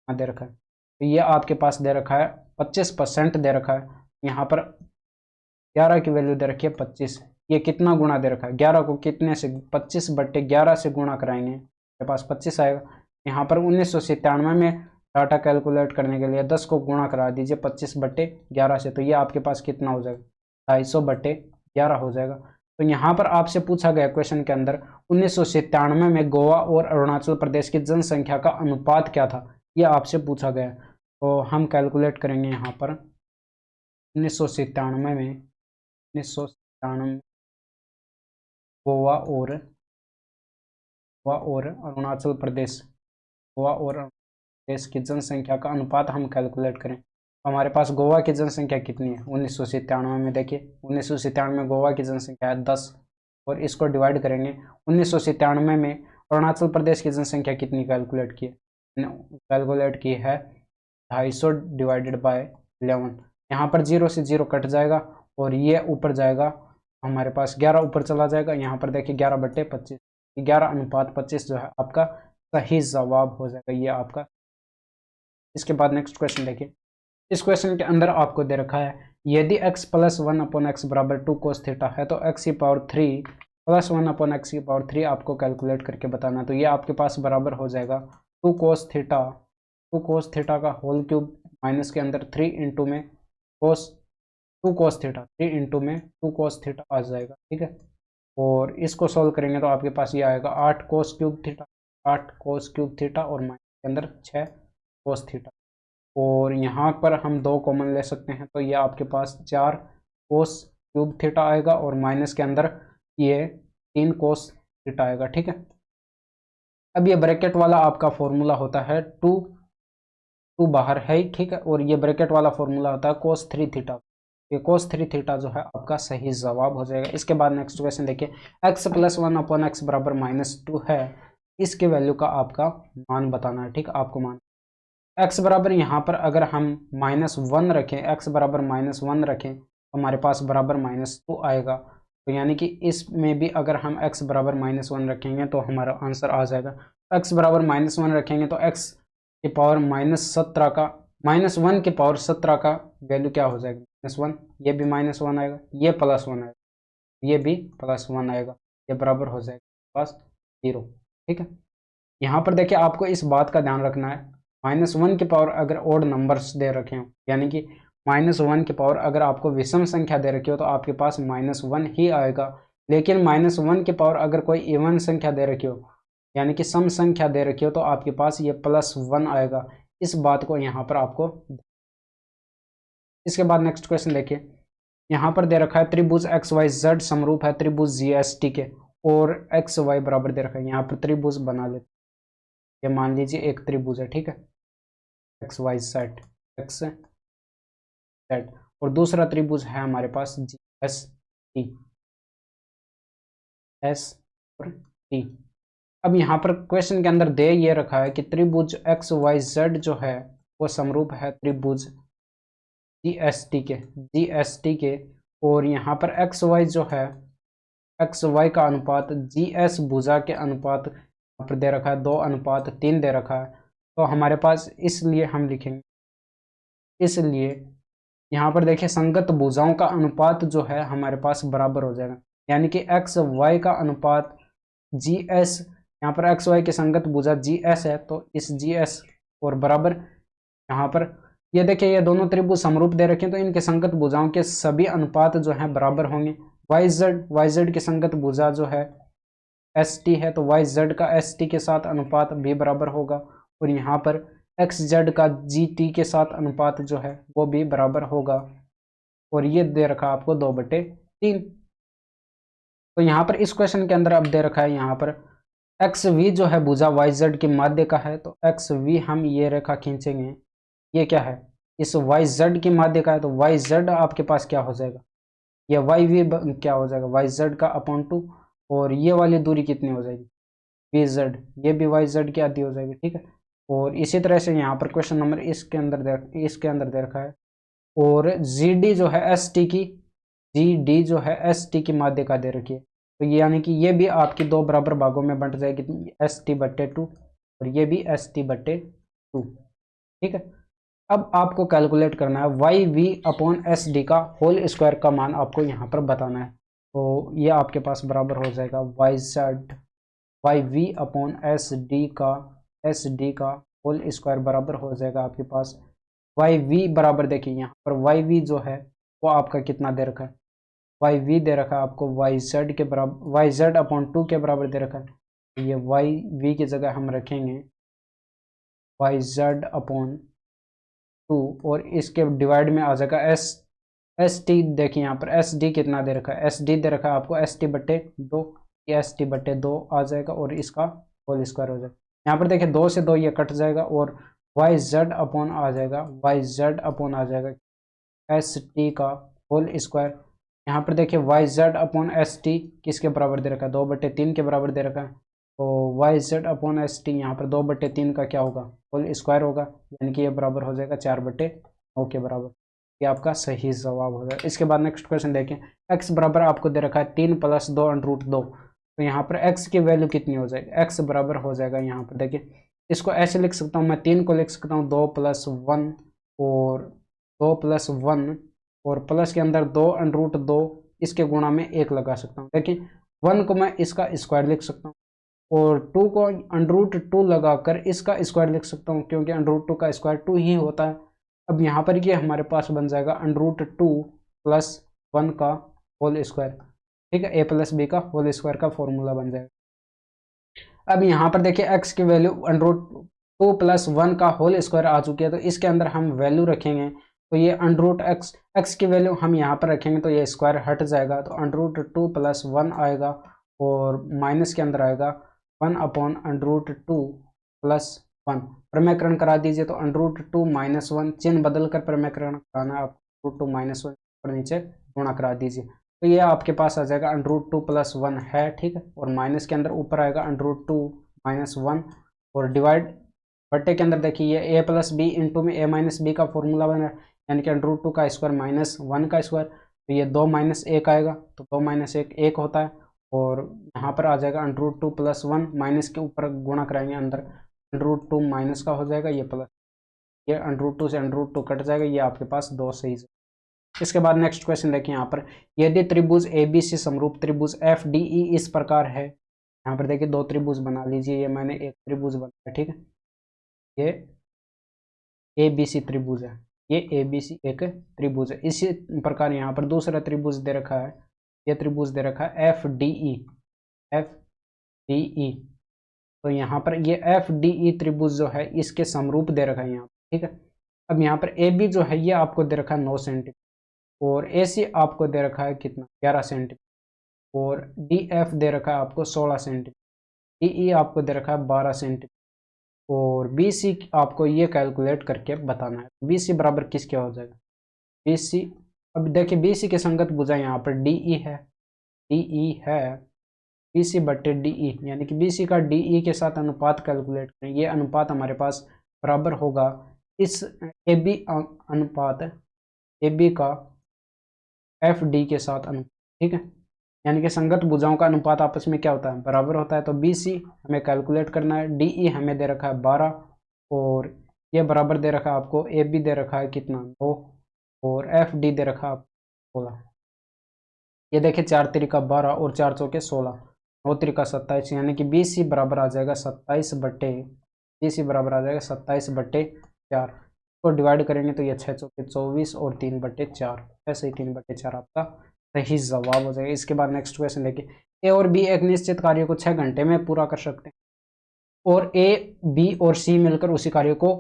दे रखा है, तो ये आपके पास दे रखा है 25% दे रखा है। यहाँ पर 11 की वैल्यू दे रखी है 25, ये कितना गुना दे रखा है, 11 को कितने से 25/11 से गुणा कराएंगे, मेरे पास 25 आएगा। यहाँ पर 1997 में डाटा कैलकुलेट करने के लिए 10 को गुणा करा दीजिए 25/11 से, तो ये आपके पास कितना हो जाएगा, 250/11 हो जाएगा। तो यहाँ पर आपसे पूछा गया क्वेश्चन के अंदर 1997 में गोवा और अरुणाचल प्रदेश की जनसंख्या का अनुपात क्या था, ये आपसे पूछा गया। तो हम कैलकुलेट करेंगे यहाँ पर 1997 गोवा और अरुणाचल प्रदेश की जनसंख्या का अनुपात हम कैलकुलेट करें। तो हमारे पास गोवा की जनसंख्या कितनी है 1997 में, देखिए 1997 में गोवा की जनसंख्या है 10, और इसको डिवाइड करेंगे 1997 में अरुणाचल प्रदेश की जनसंख्या कितनी कैलकुलेट की है 250 डिवाइडेड बाय 11। यहाँ पर 0 से 0 कट जाएगा और ये ऊपर जाएगा, हमारे पास 11 ऊपर चला जाएगा। यहाँ पर देखिए 11/25, 11:25 जो है आपका सही जवाब हो जाएगा, ये आपका। इसके बाद नेक्स्ट क्वेश्चन देखिए, इस क्वेश्चन के अंदर आपको दे रखा है, यदि x + 1/x बराबर 2 cos थीटा है तो x³ + 1/x³ आपको कैलकुलेट करके बताना। तो ये आपके पास बराबर हो जाएगा 2 cos थीटा का होल क्यूब माइनस के अंदर 3 इंटू में 2 cos थीटा, 3 इंटू में 2 cos थीटा आ जाएगा, ठीक है। और इसको सॉल्व करेंगे तो आपके पास ये आएगा 8 cos³ थीटा और माइनस के अंदर 6 cos थीटा। और यहाँ पर हम 2 कॉमन ले सकते हैं, तो ये आपके पास 4 cos³ थीटा आएगा और माइनस के अंदर ये 3 cos थीटा आएगा, ठीक है। अब ये ब्रैकेट वाला आपका फॉर्मूला होता है 2 बाहर है, ठीक है, और ये ब्रैकेट वाला फॉर्मूला होता है cos 3 थीटा। ये cos 3 थीटा जो है आपका सही जवाब हो जाएगा। इसके बाद नेक्स्ट क्वेश्चन देखिए, x + 1/x बराबर -2 है, इसके वैल्यू का आपका मान बताना है। ठीक, आपको मान x बराबर यहाँ पर अगर हम -1 रखें, x बराबर -1 रखें, हमारे पास बराबर -2 आएगा। तो यानी कि इसमें भी अगर हम x बराबर -1 रखेंगे तो हमारा आंसर आ जाएगा। x बराबर -1 रखेंगे तो x की पावर -17 का -1 की पावर 17 का वैल्यू क्या हो जाएगा? -1, ये भी -1 आएगा, ये +1 आएगा, ये भी +1 आएगा, ये बराबर हो जाएगा पास 0। ठीक है, यहाँ पर देखिए आपको इस बात का ध्यान रखना है, -1 की पावर अगर ओड नंबर्स दे रखे हो, यानी कि -1 की पावर अगर आपको विषम संख्या दे रखी हो तो आपके पास -1 ही आएगा। लेकिन -1 की पावर अगर कोई इवन संख्या दे रखी हो, यानी कि सम संख्या दे रखी हो, तो आपके पास ये +1 आएगा। इस बात को यहाँ पर आपको, इसके बाद नेक्स्ट क्वेश्चन देखिए, यहाँ पर दे रखा है त्रिभुज XYZ समरूप है त्रिभुज GST के, और XY बराबर दे रखा है। यहाँ पर त्रिभुज बना लेते, ये मान लीजिए एक त्रिभुज है। ठीक है, XYZ X Z, और दूसरा त्रिभुज है हमारे पास GST S और T। अब यहाँ पर क्वेश्चन के अंदर दे ये रखा है कि त्रिभुज XYZ जो है वो समरूप है त्रिभुज GST के, और यहाँ पर XY जो है, XY का अनुपात GS भुजा के अनुपात यहाँ पर दे रखा है 2:3 दे रखा है। तो हमारे पास, इसलिए हम लिखेंगे, इसलिए यहाँ पर देखिए संगत भुजाओं का अनुपात जो है हमारे पास बराबर हो जाएगा, यानी कि XY का अनुपात GS, यहाँ पर XY की संगत भुजा GS है, तो इस GS और बराबर यहाँ पर ये देखिए ये दोनों त्रिभुज समरूप दे रखे हैं, तो इनके संगत भुजाओं के सभी अनुपात जो हैं बराबर होंगे। YZ की संगत भुजा जो है ST है, तो YZ का ST के साथ अनुपात भी बराबर होगा, और यहाँ पर XZ का GT के साथ अनुपात जो है वो भी बराबर होगा, और ये दे रखा आपको 2/3। तो यहाँ पर इस क्वेश्चन के अंदर अब दे रखा है यहाँ पर XV जो है भुजा YZ की माध्य का है, तो XV हम ये रेखा खींचेंगे, ये क्या है, इस YZ की माध्य का है, तो YZ आपके पास क्या हो जाएगा, ये YV क्या हो जाएगा, YZ का अपॉन 2, और ये वाली दूरी कितनी हो जाएगी, VZ, ये भी YZ की आधी हो जाएगी। ठीक है, और इसी तरह से यहाँ पर क्वेश्चन नंबर इसके अंदर दे रखा है, और GD जो है ST की, GD जो है ST की माध्य का दे रखी है, तो ये यानी कि ये भी आपकी दो बराबर भागों में बंट जाएगी, ST/2 और ये भी ST/2। ठीक है, अब आपको कैलकुलेट करना है YV/SD का होल स्क्वायर का मान आपको यहाँ पर बताना है। तो ये आपके पास बराबर हो जाएगा YV/SD का SD का होल स्क्वायर बराबर हो जाएगा आपके पास YV बराबर, देखिए यहाँ पर YV जो है वो आपका कितना दे रखा है, YV दे रखा है आपको YZ के बराबर, YZ/2 के बराबर दे रखा है। ये YV की जगह हम रखेंगे YZ/2, और इसके डिवाइड में आ जाएगा ST। देखिए यहाँ पर SD कितना दे रखा है, SD दे रखा है आपको ST/2, ये ST/2 आ जाएगा, और इसका होल स्क्वायर हो जाएगा। यहाँ पर देखिए 2 से 2 ये कट जाएगा, और YZ अपॉन आ जाएगा, YZ अपॉन आ जाएगा ST का होल स्क्वायर। यहाँ पर देखिए YZ/ST किसके बराबर दे रखा है, 2/3 के बराबर दे रखा है, तो YZ/ST यहाँ पर 2/3 का क्या होगा, होल स्क्वायर होगा, यानी कि ये बराबर हो जाएगा 4/9 के बराबर। ये आपका सही जवाब हो जाएगा। इसके बाद नेक्स्ट क्वेश्चन देखें, x बराबर आपको दे रखा है 3 + 2√2, तो यहाँ पर x की वैल्यू कितनी हो जाएगी, x बराबर हो जाएगा, यहाँ पर देखिए इसको ऐसे लिख सकता हूँ मैं, 3 को लिख सकता हूँ 2 + 1, और 2 + 1, और प्लस के अंदर 2√2, इसके गुणा में 1 लगा सकता हूँ। देखिए 1 को मैं इसका स्क्वायर लिख सकता हूँ, और 2 को √2 लगाकर इसका स्क्वायर लिख सकता हूँ, क्योंकि √2 का स्क्वायर 2 ही होता है। अब यहाँ पर ये हमारे पास बन जाएगा √2 + 1 का होल स्क्वायर। ठीक है, a + b का होल स्क्वायर का फॉर्मूला बन जाएगा। अब यहाँ पर देखिए x की वैल्यू √2 + 1 का होल स्क्वायर आ चुकी है, तो इसके अंदर हम वैल्यू रखेंगे, तो ये x की वैल्यू हम यहाँ पर रखेंगे, तो ये स्क्वायर हट जाएगा, तो √2 + 1 आएगा, और माइनस के अंदर आएगा 1/√2 + 1। प्रमेयकरण करा दीजिए, तो √2 - 1, चिन्ह बदल कर प्रमेयकरण कराना है आप, √2 - 1 और नीचे गुणा करा दीजिए। तो ये आपके पास आ जाएगा √2+1 है, ठीक है, और माइनस के अंदर ऊपर आएगा √2 - 1 और डिवाइड बट्टे के अंदर देखिए ये a प्लस बी इंटू में a माइनस बी का फॉर्मूला बना है, यानी कि √2 का स्क्वायर माइनस 1 का स्क्वायर, तो ये 2 - 1 आएगा, तो 2 - 1 1 होता है, और यहाँ पर आ जाएगा √2+1 माइनस के ऊपर गुणा कराएंगे अंदर √2 माइनस का हो जाएगा, ये प्लस, ये √2 से √2 कट जाएगा, ये आपके पास 2 सही है। इसके बाद नेक्स्ट क्वेश्चन देखिए यहाँ पर, यदि त्रिभुज ABC समरूप त्रिभुज FDE इस प्रकार है, यहाँ पर देखिए दो त्रिभुज बना लीजिए, ये मैंने एक त्रिभुज बनाया, ठीक है, ये ABC त्रिभुज है, ये ABC एक त्रिभुज है। इसी प्रकार यहाँ पर दूसरा त्रिभुज दे रखा है, ये त्रिभुज दे रखा है FDE, तो यहाँ पर ये FDE त्रिभुज जो है इसके समरूप दे रखा है यहाँ, ठीक है। अब यहाँ पर AB जो है ये आपको दे रखा है 9 सेंटीमीटर, और AC आपको दे रखा है कितना 11 सेंटीमीटर, और DF दे रखा है आपको 16 सेंटीमीटर, DE आपको दे रखा है 12 सेंटीमीटर, और BC आपको ये कैलकुलेट करके बताना है। BC बराबर किसके हो जाएगा, BC, अब देखिए BC के संगत भुजा यहाँ पर DE है, BC बट्टे DE, यानी कि BC का DE के साथ अनुपात कैलकुलेट करें, ये अनुपात हमारे पास बराबर होगा इस AB अनुपात AB का FD के साथ अनुपात, ठीक है, यानी कि संगत भुजाओं का अनुपात आपस में क्या होता है, बराबर होता है। तो BC हमें कैलकुलेट करना है, DE हमें दे रखा है 12, और ये बराबर दे रखा है आपको, AB दे रखा है कितना 2, और FD दे रखा है 16। ये देखिए 4 तिरिका 12 और 4 चौके 16, 9 तिरिका 27, यानी कि BC बराबर आ जाएगा 27 बट्टे, BC बराबर आ जाएगा 27 बट्टे 4, तो डिवाइड करेंगे तो ये 6 चौके 24 और 3 बट्टे 4, ऐसे ही 3 बट्टे 4 आपका सही जवाब हो जाएगा। इसके बाद नेक्स्ट क्वेश्चन देखिए, ए और बी एक निश्चित कार्य को 6 घंटे में पूरा कर सकते हैं, और ए, बी और सी मिलकर उसी कार्य को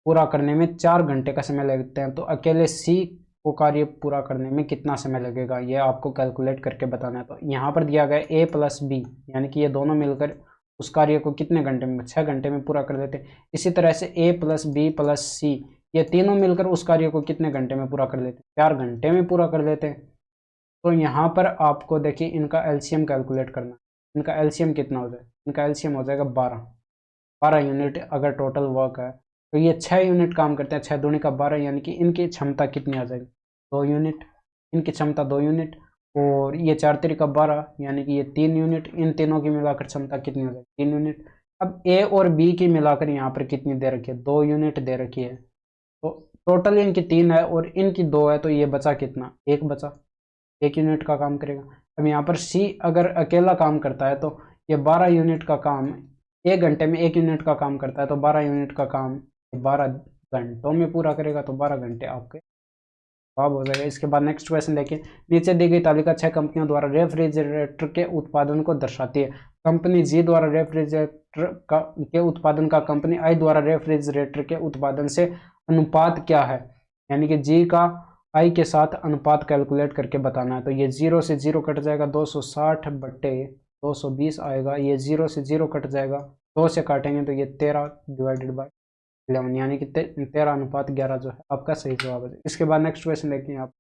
पूरा करने में 4 घंटे का समय लगते हैं, तो अकेले सी को कार्य पूरा करने में कितना समय लगेगा, ये आपको कैलकुलेट करके बताना है। तो यहाँ पर दिया गया ए प्लस बी, यानी कि ये दोनों मिलकर उस कार्य को कितने घंटे में, 6 घंटे में पूरा कर देते हैं। इसी तरह से ए प्लस बी प्लस सी, ये तीनों मिलकर उस कार्य को कितने घंटे में पूरा कर लेते हैं, 4 घंटे में पूरा कर देते हैं। तो यहाँ पर आपको देखिए इनका एलसीएम कैलकुलेट करना है, इनका एलसीएम कितना हो जाएगा, इनका एलसीएम हो जाएगा 12 यूनिट अगर टोटल वर्क है, तो ये 6 यूनिट काम करते हैं, 6 दूनी का 12, यानी कि इनकी क्षमता कितनी आ जाएगी 2 यूनिट, इनकी क्षमता 2 यूनिट, और ये 4 तिरिका 12, यानी कि ये 3 यूनिट, इन तीनों की मिलाकर क्षमता कितनी हो जाएगी 3 यूनिट। अब ए और बी की मिलाकर यहाँ पर कितनी दे रखी है, 2 यूनिट दे रखी है, तो टोटल इनकी 3 है और इनकी 2 है, तो ये बचा कितना, 1 बचा, 1 यूनिट का काम करेगा। अब यहाँ पर सी अगर अकेला काम करता है तो ये 12 यूनिट का काम 1 घंटे में 1 यूनिट का काम करता है, तो 12 यूनिट का काम 12 घंटों में पूरा करेगा, तो 12 घंटे आपके जवाब हो जाएगा। इसके बाद नेक्स्ट क्वेश्चन देखिए, नीचे दी गई तालिका 6 कंपनियों द्वारा रेफ्रिजरेटर के उत्पादन को दर्शाती है। कंपनी जी द्वारा रेफ्रिजरेटर के उत्पादन का कंपनी आई द्वारा रेफ्रिजरेटर के उत्पादन से अनुपात क्या है, यानी कि जी का आई के साथ अनुपात कैलकुलेट करके बताना है। तो ये 0 से 0 कट जाएगा, 260 बट्टे 220 आएगा, ये 0 से 0 कट जाएगा, 2 से काटेंगे तो ये 13 डिवाइडेड बाय 11, यानी कि 13:11 जो है आपका सही जवाब है। इसके बाद नेक्स्ट क्वेश्चन देखिए आप,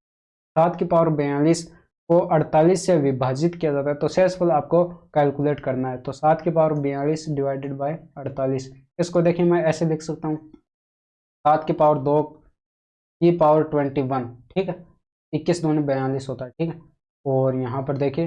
7 की पावर 42 को 48 से विभाजित किया जाता है, तो शेषफल आपको कैलकुलेट करना है। तो 7 की पावर 42 डिवाइडेड बाय 48, इसको देखिए मैं ऐसे लिख सकता हूँ, 7 की पावर 2 की पावर 21, ठीक है, 21 दूनी 42 होता है, ठीक है, और यहाँ पर देखिए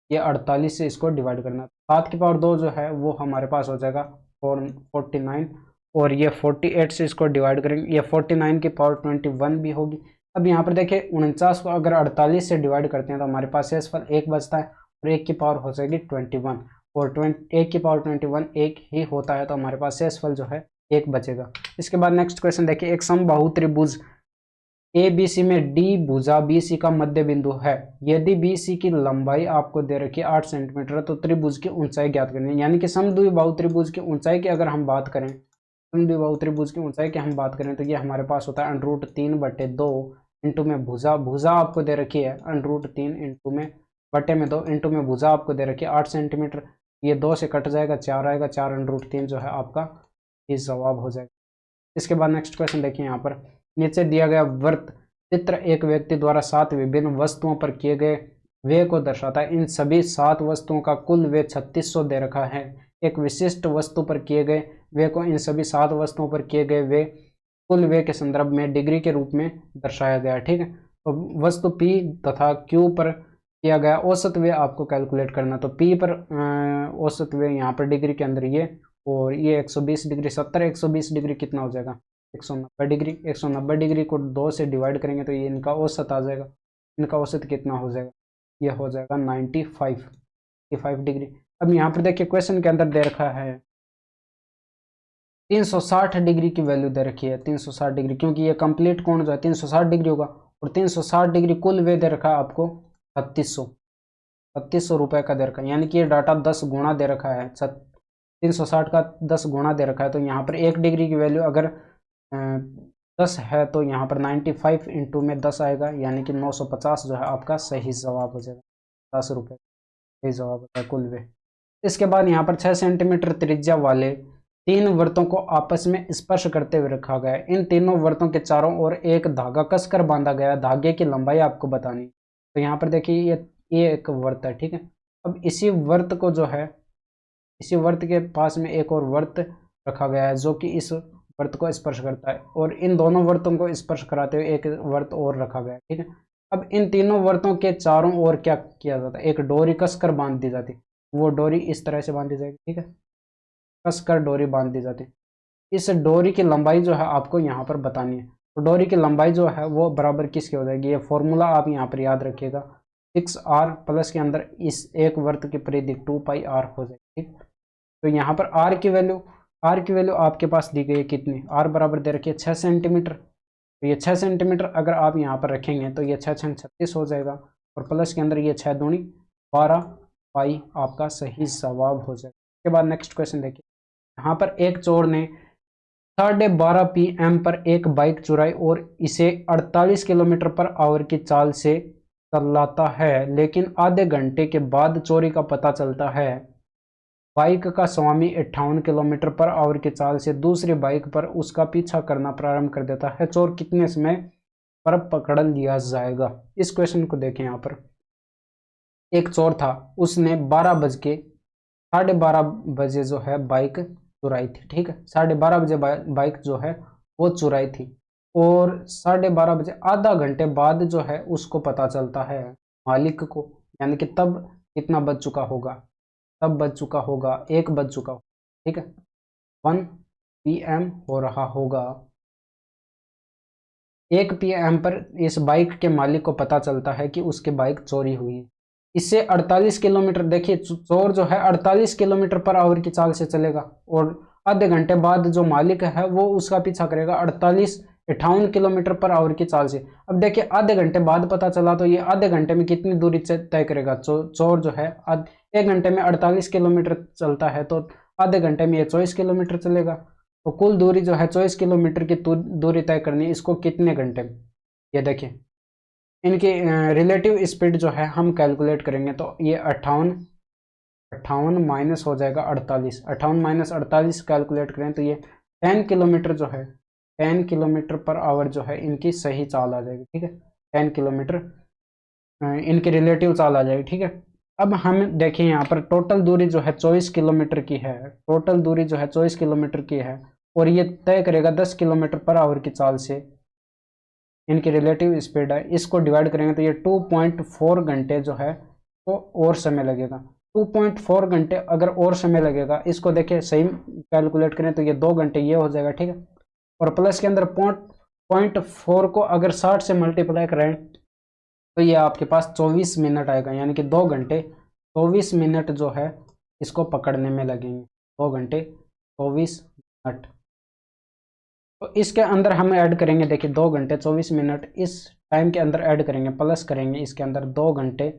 ये 48 से इसको डिवाइड करना है। 7 की पावर 2 जो है वो हमारे पास हो जाएगा 49, और ये 48 से इसको डिवाइड करेंगे, ये 49 की पावर 21 भी होगी। अब यहाँ पर देखिए 49 को अगर 48 से डिवाइड करते हैं तो हमारे पास शेषफल 1 बचता है, और 1 की पावर हो जाएगी 21, और 1 की पावर 21 1 ही होता है, तो हमारे पास शेषफल जो है 1 बचेगा। इसके बाद नेक्स्ट क्वेश्चन देखिए, एक समबाहु त्रिभुज ABC में D भुजा BC का मध्य बिंदु है, यदि BC की लंबाई आपको दे रखी है 8 सेंटीमीटर, तो त्रिभुज की ऊंचाई ज्ञात करनी है। यानी कि समद्विबाहु त्रिभुज की ऊंचाई की अगर हम बात करें, समद्विबाहु त्रिभुज की ऊंचाई की हम बात करें, तो ये हमारे पास होता है √3/2 इंटू में भुजा आपको दे रखी है √3 इंटू में बटे में 2 इंटू में भुजा आपको दे रखी है 8 सेंटीमीटर, ये 2 से कट जाएगा 4 आएगा, 4√3 जो है आपका इस जवाब हो जाएगा। इसके बाद नेक्स्ट क्वेश्चन देखिए यहाँ पर, नीचे दिया गया वृत्त चित्र एक व्यक्ति द्वारा 7 विभिन्न वस्तुओं पर किए गए व्यय को दर्शाता है। इन सभी 7 वस्तुओं का कुल व्यय 3600 दे रखा है। एक विशिष्ट वस्तु पर किए गए व्यय को इन सभी 7 वस्तुओं पर किए गए व्यय कुल व्यय के संदर्भ में डिग्री के रूप में दर्शाया गया है। ठीक है, तो वस्तु P तथा Q पर किया गया औसत व्यय आपको कैलकुलेट करना। तो P पर औसत व्यय यहाँ पर डिग्री के अंदर ये, और ये 120 डिग्री 70 120 डिग्री कितना हो जाएगा 190 डिग्री। 190 डिग्री को 2 से डिवाइड करेंगे तो ये इनका औसत आ जाएगा। इनका औसत कितना हो जाएगा, ये हो जाएगा 95 डिग्री। अब यहाँ पर देखिए क्वेश्चन के अंदर दे रखा है 360 डिग्री की वैल्यू दे रखी है। 360 डिग्री, क्योंकि ये कंप्लीट कोण जो है 360 डिग्री होगा, और 360 डिग्री कुल व्यय दे रखा है आपको 3600 रुपए का दे रखा है। यानी कि ये डाटा 10 गुना दे रखा है, 360 का 10 गुना दे रखा है। तो यहाँ पर 1 डिग्री की वैल्यू अगर 10 है तो यहाँ पर 95 इंटू में 10 आएगा, यानी कि 950 जो है आपका सही जवाब हो जाएगा। 10 रुपये सही जवाब होता है कुल व्यय। इसके बाद यहाँ पर 6 सेंटीमीटर त्रिज्या वाले 3 वृत्तों को आपस में स्पर्श करते हुए रखा गया है। इन तीनों वृत्तों के चारों ओर एक धागा कसकर बांधा गया है। धागे की लंबाई आपको बतानी। तो यहाँ पर देखिए ये एक वृत्त है। ठीक है, अब इसी वृत्त को जो है, इसी वृत्त के पास में एक और वृत्त रखा गया है जो कि इस वृत्त को स्पर्श करता है, और इन दोनों वृत्तों को स्पर्श कराते हुए एक वृत्त और रखा गया है। ठीक है, अब इन तीनों वृत्तों के चारों ओर क्या किया जाता है, एक डोरी कसकर बांध दी जाती। वो डोरी इस तरह से बांधी जाएगी। ठीक है, कसकर डोरी बांध दी जाती। इस डोरी की लंबाई जो है आपको यहाँ पर बतानी है। तो डोरी की लंबाई जो है वो बराबर किसकी हो जाएगी, ये फॉर्मूला आप यहाँ पर याद रखिएगा। 6r प्लस के अंदर इस एक वृत्त की परिधि 2πr हो जाएगी। ठीक, तो यहाँ पर r की वैल्यू आपके पास दी गई है कितनी, r बराबर दे रखी है 6 सेंटीमीटर। तो ये 6 सेंटीमीटर अगर आप यहाँ पर रखेंगे तो ये 6 6 36 हो जाएगा, और प्लस के अंदर ये 6 दूनी 12 पाई आपका सही जवाब हो जाएगा। उसके बाद नेक्स्ट क्वेश्चन देखिए, यहाँ पर एक चोर ने 12:30 PM पर एक बाइक चुराई और इसे 48 किलोमीटर पर आवर की चाल से चलाता है, लेकिन आधे घंटे के बाद चोरी का पता चलता है। बाइक का स्वामी 58 किलोमीटर पर आवर की चाल से दूसरी बाइक पर उसका पीछा करना प्रारंभ कर देता है। चोर कितने समय पर पकड़ लिया जाएगा। इस क्वेश्चन को देखें, यहाँ पर एक चोर था, उसने 12:30 बजे जो है बाइक चुराई थी। ठीक है, 12:30 बजे बाइक जो है वो चुराई थी, और 12:30 बजे आधा घंटे बाद जो है उसको पता चलता है मालिक को, यानी कि तब कितना बज चुका होगा, तब बज चुका होगा 1 बज चुका होगा। ठीक है, 1 PM हो रहा होगा। 1 PM पर इस बाइक के मालिक को पता चलता है कि उसकी बाइक चोरी हुई है। इससे 48 किलोमीटर, देखिए चोर जो है 48 किलोमीटर पर आवर की चाल से चलेगा, और आधे घंटे बाद जो मालिक है वो उसका पीछा करेगा 58 किलोमीटर पर आवर की चाल से। अब देखिए आधे घंटे बाद पता चला तो ये आधे घंटे में कितनी दूरी तय करेगा। चोर जो है 1 घंटे में 48 किलोमीटर चलता है, तो आधे घंटे में ये 24 किलोमीटर चलेगा। तो कुल दूरी जो है 24 किलोमीटर की दूरी तय करनी है, इसको कितने घंटे में, ये देखिए इनकी रिलेटिव स्पीड जो है हम कैलकुलेट करेंगे। तो ये 58 माइनस हो जाएगा 48, 58 माइनस 48 कैलकुलेट करें तो ये 10 किलोमीटर जो है 10 किलोमीटर पर आवर जो है इनकी सही चाल आ जाएगी। ठीक है, 10 किलोमीटर इनकी रिलेटिव चाल आ जाएगी। ठीक है, अब हम देखिए यहाँ पर टोटल दूरी जो है 24 किलोमीटर की है, टोटल दूरी जो है 24 किलोमीटर की है, और ये तय करेगा 10 किलोमीटर पर आवर की चाल से। इनकी रिलेटिव स्पीड है, इसको डिवाइड करेंगे तो ये 2.4 घंटे जो है तो और समय लगेगा। 2.4 घंटे अगर और समय लगेगा, इसको देखिए सही कैलकुलेट करें तो ये 2 घंटे ये हो जाएगा। ठीक है, और प्लस के अंदर 0.4 को अगर 60 से मल्टीप्लाई करें तो ये आपके पास 24 मिनट आएगा, यानी कि 2 घंटे 24 मिनट जो है इसको पकड़ने में लगेंगे। 2 घंटे 24 मिनट, तो इसके अंदर हम ऐड करेंगे, देखिए 2 घंटे 24 मिनट इस टाइम के अंदर ऐड करेंगे, प्लस करेंगे इसके अंदर 2 घंटे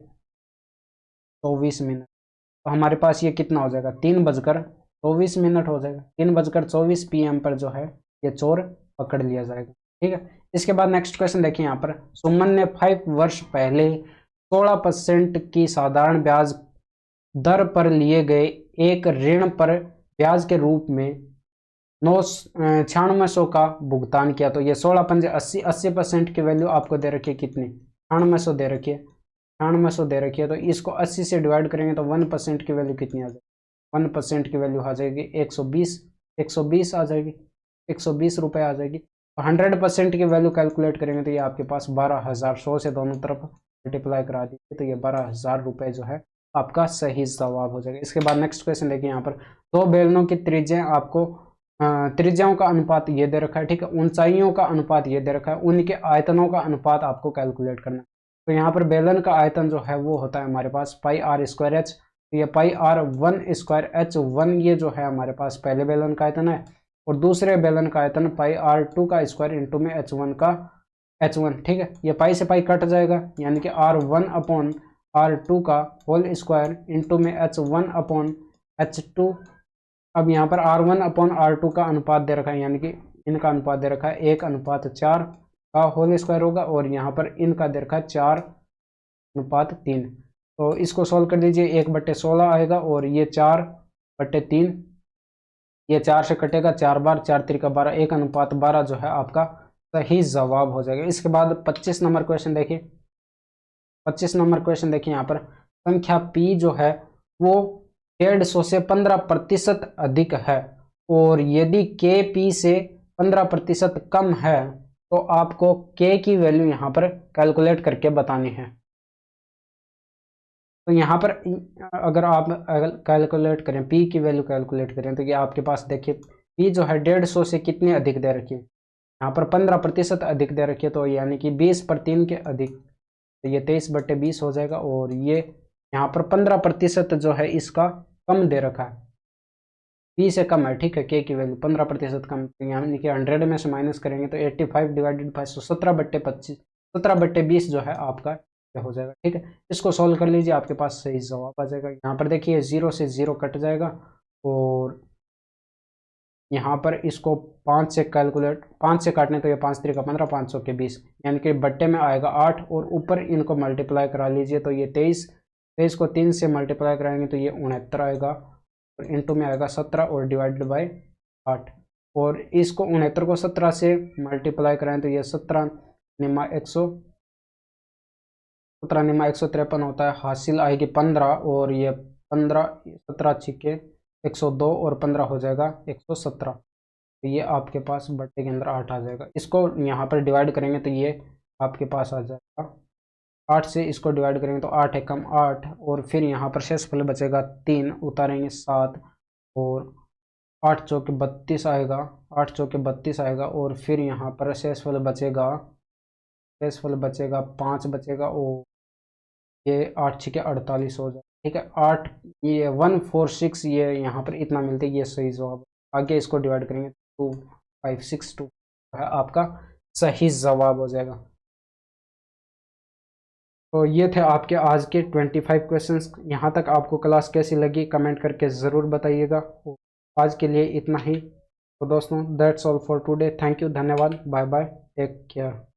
24 मिनट, तो हमारे पास ये कितना हो जाएगा 3:24 मिनट हो जाएगा। 3:24 PM पर जो है ये चोर पकड़ लिया जाएगा। ठीक है, इसके बाद नेक्स्ट क्वेश्चन देखिए, यहाँ पर सुमन ने 5 वर्ष पहले 16% की साधारण ब्याज दर पर लिए गए एक ऋण पर ब्याज के रूप में 9600 का भुगतान किया। तो ये 16 पंजे 80, 80% की वैल्यू आपको दे रखी है कितनी, 9600 दे रखी है, 9600 दे रखी है। तो इसको 80 से डिवाइड करेंगे तो 1% की वैल्यू कितनी आ जाएगी, 1% की वैल्यू आ जाएगी 120, 120 आ जाएगी, 120 रुपये आ जाएगी। तो 100% की वैल्यू कैलकुलेट करेंगे तो ये आपके पास 12,000, 100 से दोनों तरफ मल्टीप्लाई करा दीजिए तो ये 12,000 रुपये जो है आपका सही जवाब हो जाएगा। इसके बाद नेक्स्ट क्वेश्चन देखिए, यहाँ पर दो बेलनों की त्रिज्या आपको त्रिज्याओं का अनुपात ये दे रखा है, ठीक है, ऊंचाइयों का अनुपात ये दे रखा है, उनके आयतनों का अनुपात आपको कैलकुलेट करना है। तो यहाँ पर बेलन का आयतन जो है वो होता है हमारे पास पाई आर स्क्वायर एच, तो ये पाई आर 1 स्क्वायर एच 1 ये जो है हमारे पास पहले बेलन का आयतन है, और दूसरे बेलन का आयतन पाई आर 2 का स्क्वायर इंटू में एच 1 का एच 1, ठीक है। ये पाई से पाई कट जाएगा, यानी कि आर 1 अपॉन आर 2 का होल स्क्वायर इंटू में एच 1 अपॉन एच 2। अब यहाँ पर R1 अपॉन R2 का अनुपात दे रखा है, यानी कि इनका अनुपात दे रखा है 1:4 का होल स्क्वायर होगा, और यहाँ पर इनका दे रखा है 4:3। तो इसको सॉल्व कर दीजिए, 1/16 आएगा, और ये 4/3, ये 4 से कटेगा 4 बार, 4 3 12, 1:12 जो है आपका सही जवाब हो जाएगा। इसके बाद 25 नंबर क्वेश्चन देखिए, 25 नंबर क्वेश्चन देखिए, यहाँ पर संख्या P जो है वो 150 से 15% अधिक है, और यदि के पी से 15% कम है तो आपको के की वैल्यू यहाँ पर कैलकुलेट करके बतानी है। तो यहाँ पर अगर आप कैलकुलेट करें, पी की वैल्यू कैलकुलेट करें, तो ये आपके पास देखिए पी जो है 150 से कितनी अधिक दे रखी है, यहाँ पर 15% अधिक दे रखी है, तो यानी कि 20/3 के अधिक, तो ये 23/20 हो जाएगा। और ये यहाँ पर 15% जो है इसका कम दे रखा है, पी से कम है, ठीक है, के की वैल्यू 15% कम, तो यानी कि 100 में से माइनस करेंगे तो 85 डिवाइडेड बाई 17/25, 17/20 जो है आपका हो जाएगा, ठीक है। इसको सॉल्व कर लीजिए, आपके पास सही जवाब आ जाएगा। यहाँ पर देखिए 0 से 0 कट जाएगा, और यहाँ पर इसको 5 से कैलकुलेट, 5 से काटने तो ये 5 3 15, 500 के 20, यानी कि बट्टे में आएगा 8, और ऊपर इनको मल्टीप्लाई करा लीजिए तो ये 23, 23 को 3 से मल्टीप्लाई कराएंगे तो ये 69 आएगा, और इंटू में आएगा 17, और डिवाइडेड बाई 8, और इसको 69 को 17 से मल्टीप्लाई कराएं तो ये 17 निमा 153 होता है, हासिल आएगी 15, और ये 15 17 छिके 102, और 15 हो जाएगा 117, तो ये आपके पास बट्टे के अंदर 8 आ जाएगा। इसको यहाँ पर डिवाइड करेंगे तो ये आपके पास आ जाएगा 8 से इसको डिवाइड करेंगे तो 8 एकम 8, और फिर यहाँ पर शेषफल बचेगा 3, उतारेंगे 7, और 8 चौके 32 आएगा, 8 चौके 32 आएगा, और फिर यहाँ पर शेषफल बचेगा 5 बचेगा, और ये 8 छिके 48 हो जाए, ठीक है। 8 ये 146 ये यहाँ पर इतना मिलता है, ये सही जवाब। आगे इसको डिवाइड करेंगे 2562 है आपका सही जवाब हो जाएगा। तो ये थे आपके आज के 25 क्वेश्चंस। यहाँ तक आपको क्लास कैसी लगी कमेंट करके ज़रूर बताइएगा। आज के लिए इतना ही। तो दोस्तों that's all for today. Thank you, धन्यवाद, बाय बाय, टेक केयर।